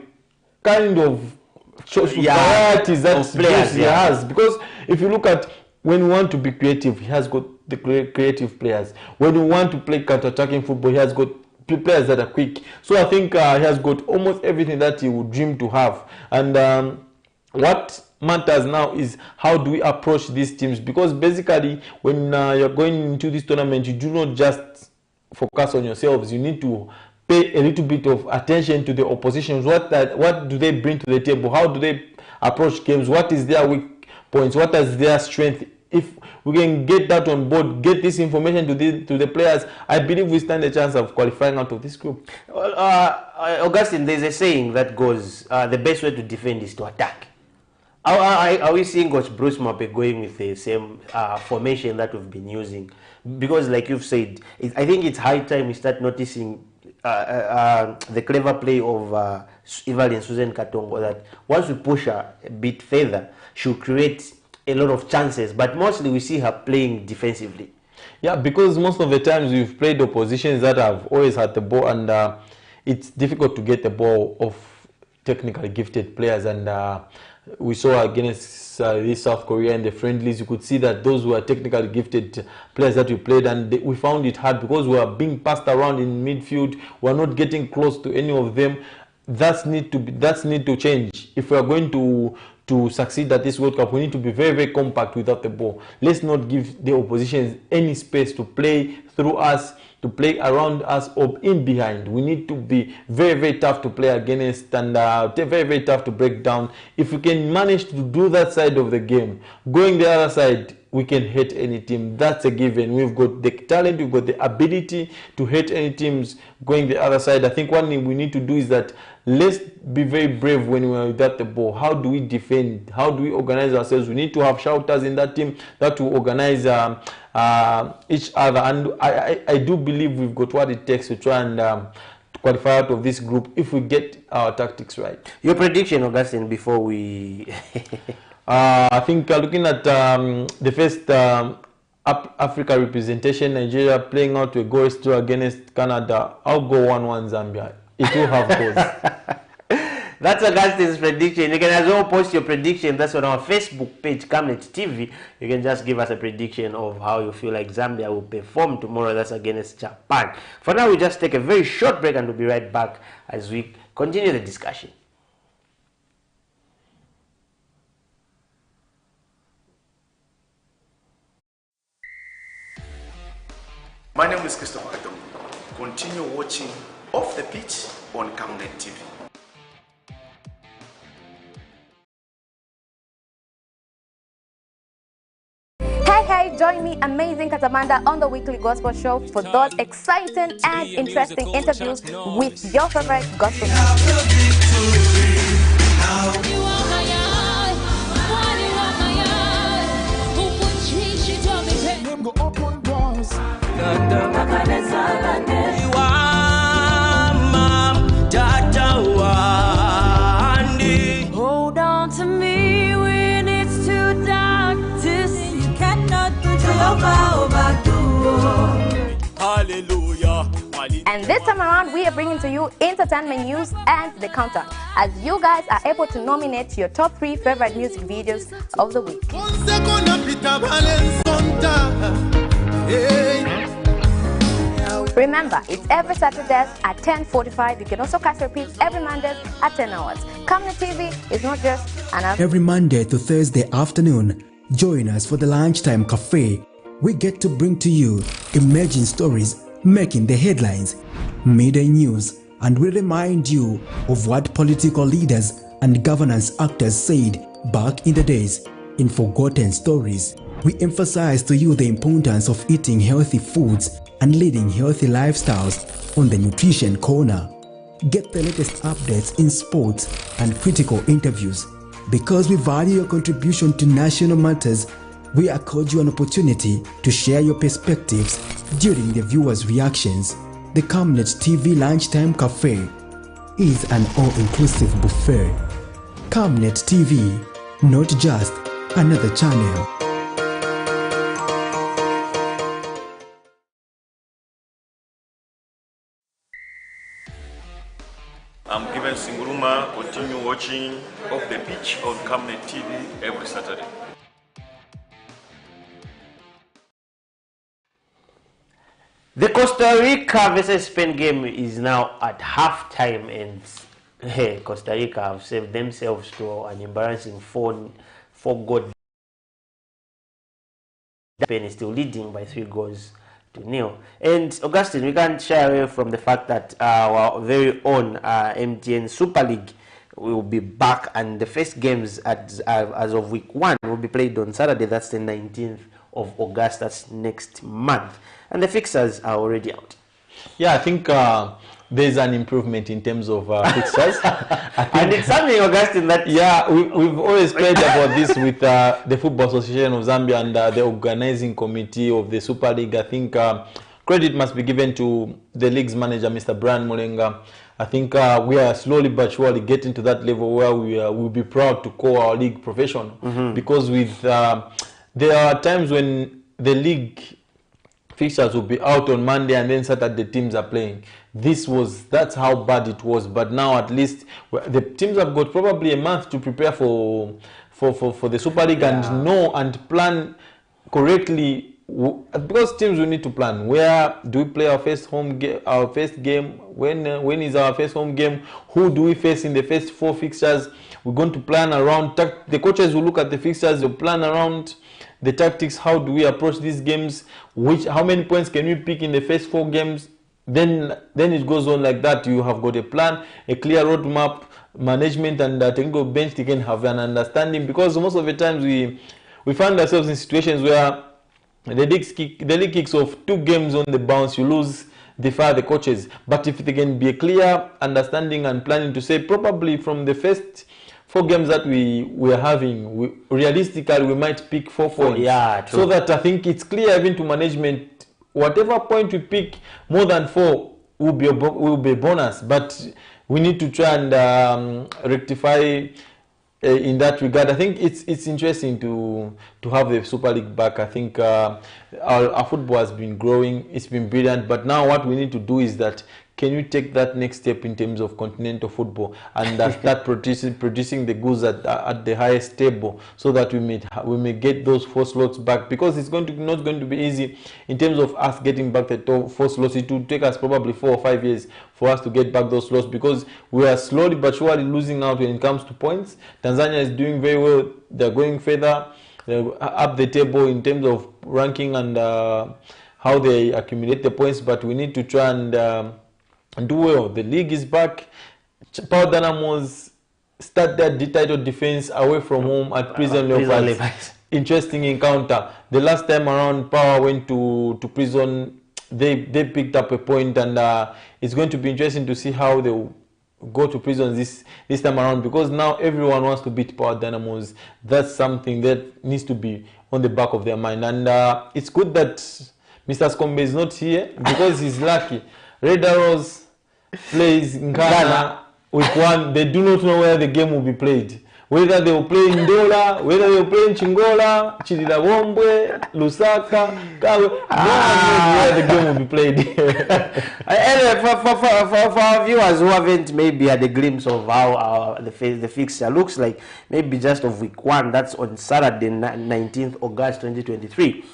kind of varieties that players he has. Because if you look at when we want to be creative, he has got the creative players. When we want to play counter-attacking football, he has got players that are quick. So I think he has got almost everything that he would dream to have. And what matters now is how do we approach these teams, because basically when you're going into this tournament, you do not just focus on yourselves. You need to pay a little bit of attention to the oppositions. What do they bring to the table? How do they approach games? What is their weak points? What is their strength? If we can get that on board, get this information to the players, I believe we stand a chance of qualifying out of this group. Well, Augustine, there's a saying that goes, the best way to defend is to attack. Are we seeing Coach Bruce Mwape going with the same formation that we've been using? Because like you've said, I think it's high time we start noticing the clever play of Evelyn Susan Katongo, that once we push her a bit further, she'll create a lot of chances, but mostly we see her playing defensively. Yeah, because most of the times we've played oppositions that have always had the ball, and it's difficult to get the ball of technically gifted players. And we saw against this South Korea in the friendlies, you could see that those were technically gifted players that we played, and we found it hard because we were being passed around in midfield. We're not getting close to any of them. That's need to change if we are going to succeed at this World Cup. We need to be very, very compact without the ball. Let's not give the opposition any space to play through us, to play around us or in behind. We need to be very, very tough to play against, and very, very tough to break down. If we can manage to do that side of the game, going the other side, we can hit any team. That's a given. We've got the talent, we've got the ability to hit any teams going the other side. I think one thing we need to do is that let's be very brave when we're without the ball. How do we defend? How do we organize ourselves? We need to have shouters in that team that will organize each other. And I do believe we've got what it takes to try and qualify out of this group if we get our tactics right. Your prediction, Augustine, before we... I think looking at the first Africa representation, Nigeria playing out a goal draw against Canada, I'll go 1-1 Zambia. It will have goals. That's Augustine's prediction. You can as well post your prediction. That's on our Facebook page, Camnet TV. You can just give us a prediction of how you feel like Zambia will perform tomorrow. That's against Japan. For now, we just take a very short break and we'll be right back as we continue the discussion. My name is Christopher Adam. Continue watching Off the Pitch on Camnet TV. Hey, join me, Amazing Katamanda, on the weekly gospel show for those exciting and interesting interviews with your favorite gospel Hold on to me. Hallelujah. And this time around, we are bringing to you entertainment news and the countdown, as you guys are able to nominate your top 3 favorite music videos of the week. Remember, it's every Saturday at 10:45. You can also catch repeats every Monday at 10 hours. Camnet TV is not just an Every Monday to Thursday afternoon, join us for the Lunchtime Cafe. We get to bring to you emerging stories making the headlines, media news, and we remind you of what political leaders and governance actors said back in the days in forgotten stories. We emphasize to you the importance of eating healthy foods and leading healthy lifestyles on the Nutrition Corner. Get the latest updates in sports and critical interviews. Because we value your contribution to national matters, we accord you an opportunity to share your perspectives during the viewers' reactions. The Camnet TV Lunchtime Cafe is an all-inclusive buffet. Camnet TV, not just another channel. I'm Given Singuruma. Continue watching Off the Pitch on Camnet TV every Saturday. The Costa Rica versus Spain game is now at halftime, and Costa Rica have saved themselves to an embarrassing 4-goal. Spain is still leading by 3-0. And Augustine, we can't shy away from the fact that our very own MTN Super League will be back, and the first games as of week 1 will be played on Saturday. That's the 19th of August. That's next month. And the fixtures are already out. Yeah, I think there's an improvement in terms of fixtures. And it's something, Augustine, that... Yeah, we've always played about this with the Football Association of Zambia and the organizing committee of the Super League. I think credit must be given to the league's manager, Mr. Brian Mulenga. I think we are slowly but surely getting to that level where we will be proud to call our league professional. Because with there are times when the league fixtures will be out on Monday and then Saturday teams are playing. That's how bad it was. But now at least the teams have got probably a month to prepare for the Super League, and know and plan correctly, because teams will need to plan. Where do we play our first game? When is our first home game? Who do we face in the first 4 fixtures? We're going to plan around the coaches will look at the fixtures, they'll plan around the tactics. How do we approach these games? How many points can we pick in the first 4 games? Then it goes on like that. You have got a plan, a clear roadmap. Management and the technical bench, they can have an understanding, because most of the times we find ourselves in situations where the league kicks off 2 games on the bounce, you lose, they fire the coaches. But if there can be a clear understanding and planning to say probably from the first 4 games that we are having, realistically we might pick 4 points. Yeah, true. So that I think it's clear even to management, whatever point we pick more than 4 will be a bonus. But we need to try and rectify in that regard. I think it's interesting to have the Super League back. I think our football has been growing. It's been brilliant. But now what we need to do is that, can you take that next step in terms of continental football and start producing the goods at the highest table, so that we may get those 4 slots back, because it's not going to be easy in terms of us getting back the top 4 slots. It will take us probably 4 or 5 years for us to get back those slots, because we are slowly but surely losing out when it comes to points. Tanzania is doing very well. They're going further up the table in terms of ranking and how they accumulate the points, but we need to try and do well. The league is back. Power Dynamos start their title defense away from home at Prison Leopards. Interesting encounter. The last time around, Power went to Prison. They picked up a point, and it's going to be interesting to see how they go to Prison this time around, because now everyone wants to beat Power Dynamos. That's something that needs to be on the back of their mind, and it's good that Mr. Skombe is not here, because he's lucky. Red Arrows plays in Ghana week 1. They do not know where the game will be played. whether they will play in Dola, whether they will play in Chingola, Chililabombwe, Lusaka, Kawe. No one knows where the game will be played. Anyway, for our viewers who haven't maybe had a glimpse of how the fixture looks like, maybe just of week 1, that's on Saturday, 19th August 2023.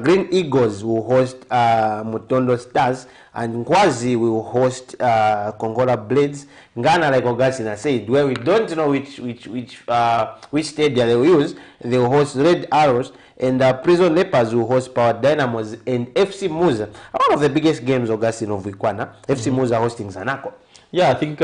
Green Eagles will host Mutondo Stars, and Nkwazi will host Kongola Blades. Ghana, like Augustina said, where we don't know which stadium they will use, they will host Red Arrows, and Prison Lepers will host Power Dynamos, and FC Muza. One of the biggest games, Augustine, of week 1. FC Muza hosting Zanaco. Yeah, I think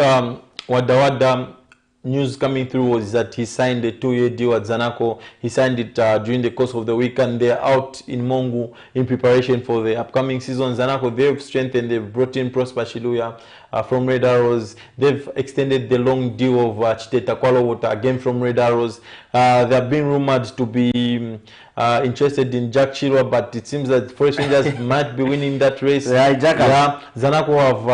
Wada news coming through was that he signed a 2-year deal at Zanaco. He signed it during the course of the week, and they're out in Mongu in preparation for the upcoming season. Zanaco, they've strengthened, they've brought in Prosper Shiluya from Red Arrows. They've extended the long deal of Chiteta Kwalowota, again from Red Arrows. They've been rumored to be interested in Jack Chilwa, but it seems that Forest Rangers might be winning that race. Zanaco have,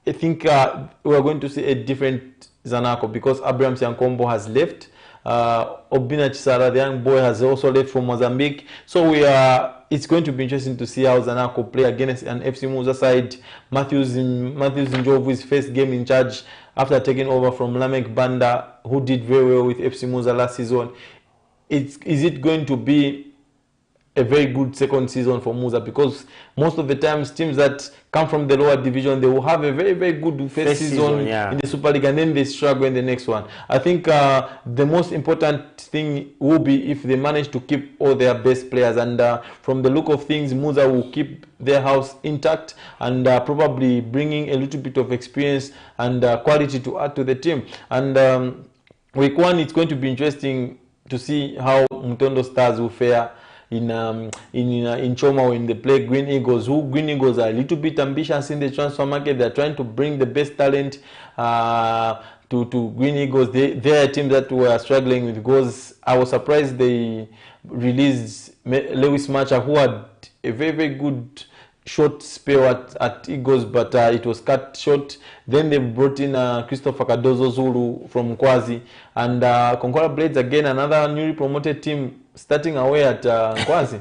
I think we're going to see a different Zanaco, because Abraham Siankombo has left. Obina Chisara, the young boy, has also left from Mozambique. So it's going to be interesting to see how Zanaco play against an FC Muza side. Matthews Njovu's first game in charge after taking over from Lamek Banda, who did very well with FC Muza last season. Is it going to be a very good second season for Muza? Because most of the times teams that come from the lower division, they will have a very, very good first season in the Super League, and then they struggle in the next one. I think the most important thing will be if they manage to keep all their best players, and from the look of things, Muza will keep their house intact and probably bringing a little bit of experience and quality to add to the team. And week 1, it's going to be interesting to see how Mutondo Stars will fare in Choma when they play Green Eagles. Green Eagles are a little bit ambitious in the transfer market. They're trying to bring the best talent to Green Eagles. They're a team that were struggling with goals. I was surprised they released Lewis Macha, who had a very, very good short spell at Eagles, but it was cut short. Then they brought in Christopher Cardozo Zulu from Nkwazi, and Kongola Blades, again, another newly promoted team, starting away at Nkwazi.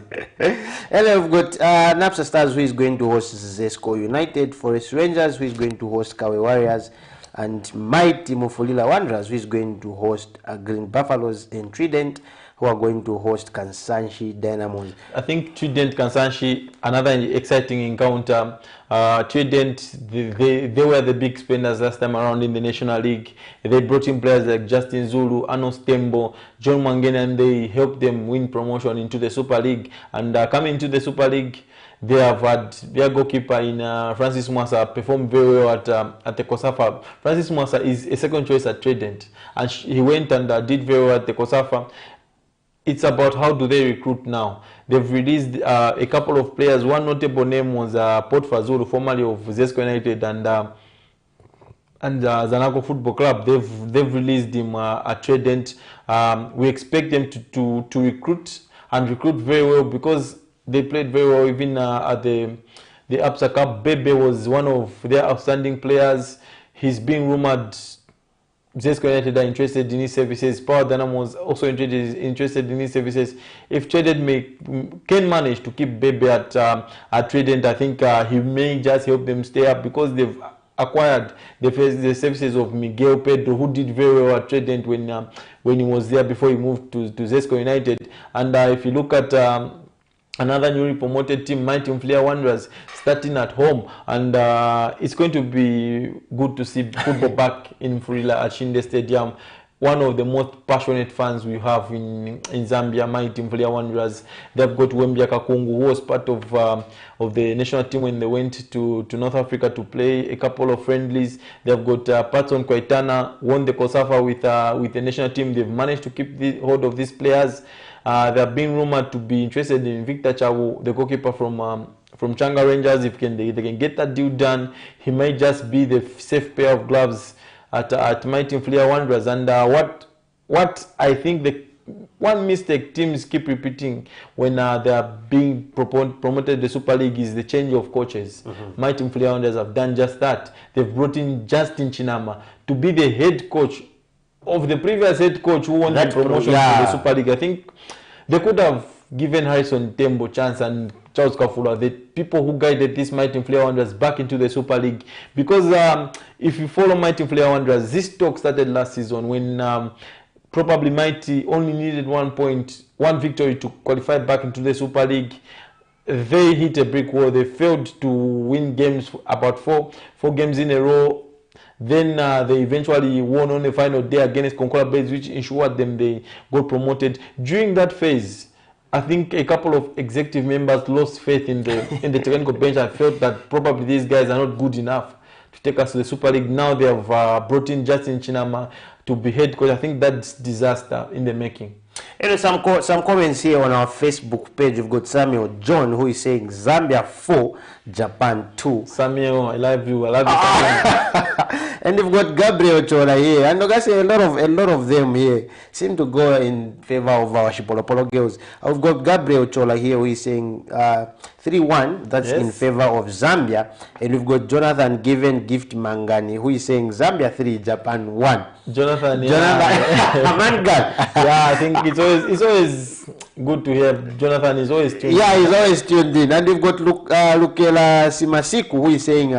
And we've got Napsa Stars, who is going to host Zesco United, Forest Rangers, who is going to host Kawe Warriors, and Mighty Mufulila Wanderers, who is going to host Green Buffaloes, and Trident, who are going to host Kansanshi Dynamos. I think Trident, Kansanshi, another exciting encounter. Trident, they were the big spenders last time around in the National League. They brought in players like Justin Zulu, Anos Tembo, John Mangena, and they helped them win promotion into the Super League. And coming to the Super League, they have had their goalkeeper in Francis Mwasa performed very well at the Kosafa. Francis Mwasa is a second choice at Trident, and he went and did very well at the Kosafa. It's about how do they recruit now. They've released a couple of players. One notable name was Port Fazulu, formerly of Zesco United and Zanaco Football Club. They've released him at Trident. We expect them to recruit very well, because they played very well even at the APSA Cup. Bebe was one of their outstanding players. He's being rumored. Zesco United are interested in his services. Power Dynamo was also interested in his services. If Trident can manage to keep Bebe at Trident, I think he may just help them stay up, because they've acquired the services of Miguel Pedro, who did very well at Trident when he was there before he moved to Zesco United. And if you look at another newly promoted team, Mighty Mflia Wanderers, starting at home, and it's going to be good to see football back in Mfulila at Shinde Stadium. One of the most passionate fans we have in Zambia, Mighty Mflia Wanderers. They've got Wembia Kakungu, who was part of the national team when they went to North Africa to play a couple of friendlies. They've got Patson Kwaitana, won the Kosafa with the national team. They've managed to keep hold of these players. They are being rumored to be interested in Victor Chawu, the goalkeeper from Changa Rangers. If they can get that deal done, he might just be the safe pair of gloves at Mighty Mflia Wanderers. And what I think the one mistake teams keep repeating when they are being promoted to the Super League is the change of coaches. Mighty Mflia Wanderers have done just that. They've brought in Justin Chinama to be the head coach of the previous head coach who won the promotion to the Super League. I think they could have given Harrison Tembo chance and Charles Kafula, the people who guided this Mighty Flair Wanderers back into the Super League. Because if you follow Mighty Flair Wanderers, this talk started last season when probably Mighty only needed 1 victory to qualify back into the Super League. They hit a brick wall. They failed to win games, about four games in a row. Then they eventually won on the final day against Concordia Blades, which ensured them they got promoted. During that phase, I think a couple of executive members lost faith in the technical bench and felt that probably these guys are not good enough to take us to the Super League. Now they have brought in Justin Chinama to be head coach. I think that's disaster in the making. Anyway, some comments here on our Facebook page. We've got Samuel John who is saying Zambia 4, Japan 2. Samuel, I love you. I love you. And we've got Gabriel Chola here, and I say a lot of them here seem to go in favor of our Shipolopolo girls. I've got Gabriel Chola here who is saying 3-1. That's in favor of Zambia, and we've got Jonathan Gift Mangani who is saying Zambia 3, Japan 1. Jonathan Mangan. Yeah, I think it's always good to hear Jonathan is always tuned in. Yeah, he's always tuned in. And we've got Lukela Simasiku who is saying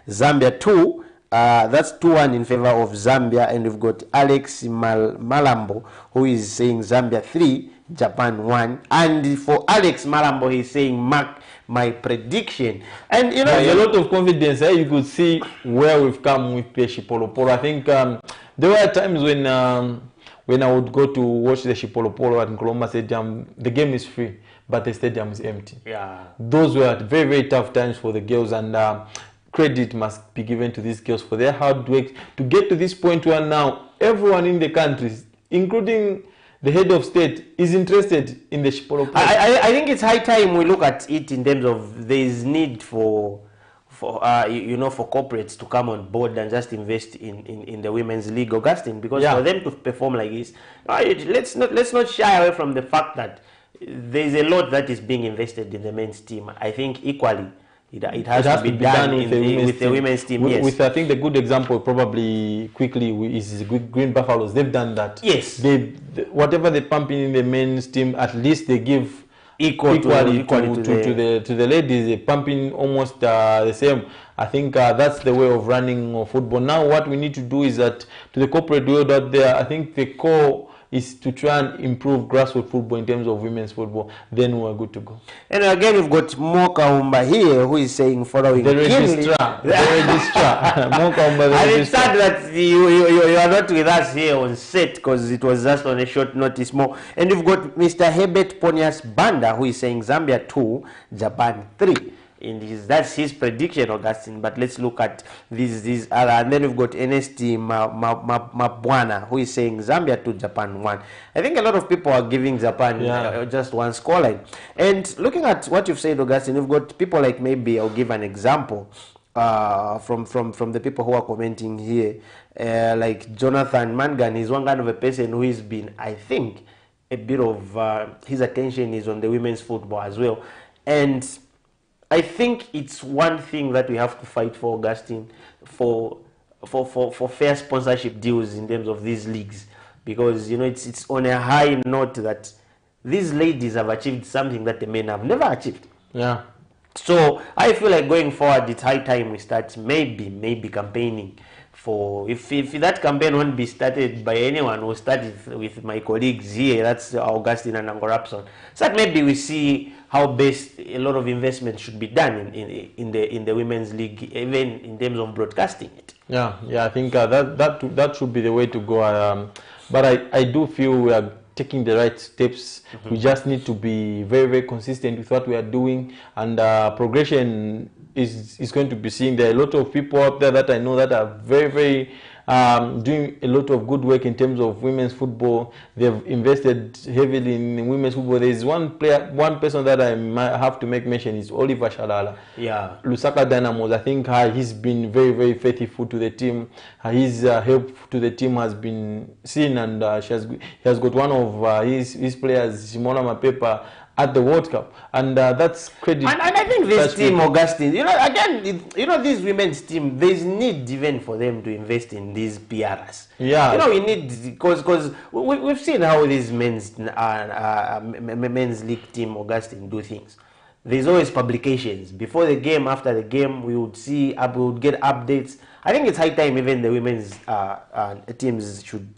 Zambia 2. That's 2-1 in favor of Zambia. And we've got Alex Malambo who is saying Zambia 3, Japan 1. And for Alex Malambo, he's saying mark my prediction. And you know, there's a lot of confidence. You could see where we've come with the Shipolopolo. I think there were times when I would go to watch the Shipolopolo at Nkrumah Stadium, the game is free, but the stadium is empty. Yeah, those were very, very tough times for the girls, and credit must be given to these girls for their hard work to get to this point where now everyone in the country, including the head of state, is interested in the Shipolopolo. I think it's high time we look at it in terms of there is need for corporates to come on board and just invest in the women's league, Augustine, because for them to perform like this, let's not shy away from the fact that there is a lot that is being invested in the men's team. I think equally it has to be done with the women's team. With I think the good example probably quickly is Green Buffaloes. They've done that. Yes. Whatever they pump in the men's team, at least they give equally to the ladies. They pump in almost the same. I think that's the way of running football. Now what we need to do is that to the corporate world out there, I think the core is to try and improve grassroots football in terms of women's football. Then we're good to go. And again, we've got Moka Umba here who is saying following the registrar. The registrar. Moka Umba, the registrar. And it's sad that you are not with us here on set because it was just on a short notice more. And we've got Mr. Herbert Ponias Banda who is saying Zambia 2, Japan 3. That's his prediction, Augustine. But let's look at these other. And then we've got NST Mabwana who is saying Zambia 2, Japan 1. I think a lot of people are giving Japan just one scoreline. And looking at what you've said, Augustine, we've got people like, maybe I'll give an example from the people who are commenting here. Like Jonathan Mangan is one kind of a person who has been, I think, a bit of his attention is on the women's football as well. And I think it's one thing that we have to fight for, Augustine, for fair sponsorship deals in terms of these leagues, because it's on a high note that these ladies have achieved something that the men have never achieved. Yeah. So I feel like going forward, it's high time we start maybe campaigning for, if that campaign won't be started by anyone, we'll start with my colleagues here, that's Augustine and Angorapson. So that maybe we see how best a lot of investment should be done in the women's league, even in terms of broadcasting it. Yeah, I think that should be the way to go. But I do feel we are taking the right steps. Mm-hmm. We just need to be very, very consistent with what we are doing, and progression is going to be seen. There are a lot of people out there that I know that are very, very doing a lot of good work in terms of women's football. They've invested heavily in women's football. There is one person that I might have to make mention is Oliver Shalala. Yeah. Lusaka Dynamos. I think he's been very, very faithful to the team. His help to the team has been seen, and he has got one of his players, Simona Mapepa, at the World Cup, and that's credit. And I think this team, Augustine, again, this women's team, there's need even for them to invest in these PRs. Yeah. We need, because we've seen how these men's league team, Augustine, do things. There's always publications. Before the game, after the game, we would get updates. I think it's high time even the women's teams should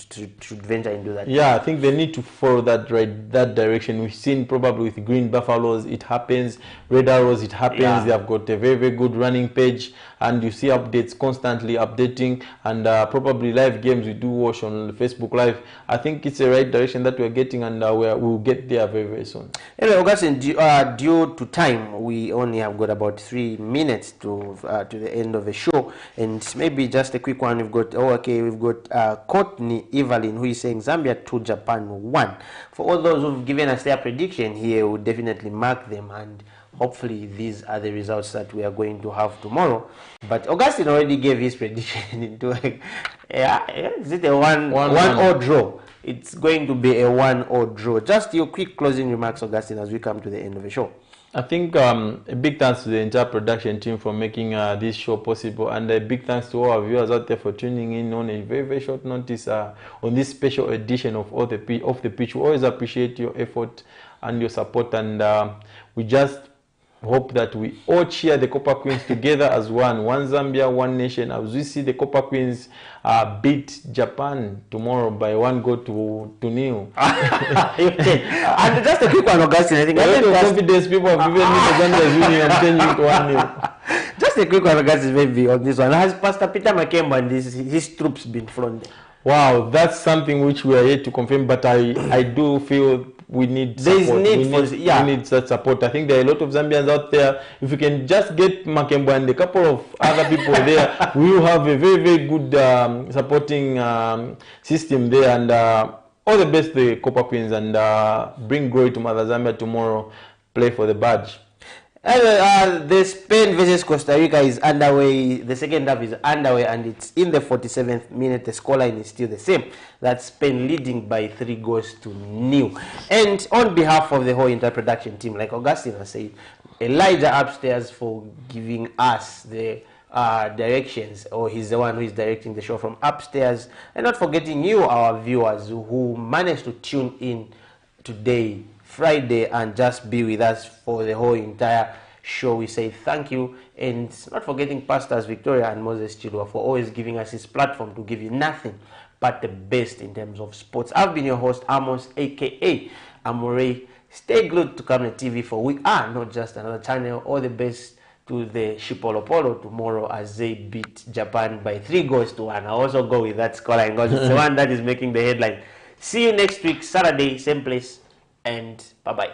venture into that. Yeah, I think they need to follow that direction. We've seen probably with Green Buffaloes, it happens. Red Arrows, it happens. Yeah. They have got a very, very good running page, and you see updates constantly updating, and probably live games we do watch on Facebook Live. I think it's the right direction that we're getting, and we'll get there very, very soon. Anyway, Augustine, due to time, we only have got about 3 minutes to the end of the show, and maybe just a quick one. We've got Courtney Evelyn, who is saying Zambia 2, Japan 1. For all those who've given us their prediction here, we'll definitely mark them, and hopefully these are the results that we are going to have tomorrow. But Augustine already gave his prediction into is it a one or draw? It's going to be a 1 or draw. Just your quick closing remarks, Augustine, as we come to the end of the show. I think a big thanks to the entire production team for making this show possible, and a big thanks to all our viewers out there for tuning in on a very, very short notice on this special edition of Off the Pitch. We always appreciate your effort and your support, and we just hope that we all cheer the Copper Queens together as one Zambia, one nation, as we see the Copper Queens beat Japan tomorrow by 1 goal to 0. And just a quick one, Augustine. I think confidence people have given me the Zambia's winning and changing to 1-0. Just a quick one, Augustine, maybe on this one. Has Pastor Peter Makemba and his troops been flown there? Wow, that's something which we are yet to confirm, but I do feel we need support. We need that support. I think there are a lot of Zambians out there. If we can just get Makemba and a couple of other people there, we will have a very, very good supporting system there. And all the best to the Copper Queens, and bring glory to Mother Zambia tomorrow. Play for the badge. The Spain versus Costa Rica is underway. The second half is underway, and it's in the 47th minute. The scoreline is still the same. That's Spain leading by 3 goals to 0. And on behalf of the whole entire production team, like Augustine has said, Elijah upstairs for giving us the directions, or he's the one who is directing the show from upstairs, and not forgetting you, our viewers, who managed to tune in today, Friday, and just be with us for the whole entire show. We say thank you, and not forgetting Pastors Victoria and Moses Chidwa for always giving us his platform to give you nothing but the best in terms of sports. I've been your host, Amos, aka Amore. Stay glued to Camnet TV, for we are not just another channel. All the best to the Shipolopolo tomorrow as they beat Japan by 3 goals to 1. I also go with that scoreline because it's the one that is making the headline. See you next week, Saturday, same place, and bye-bye.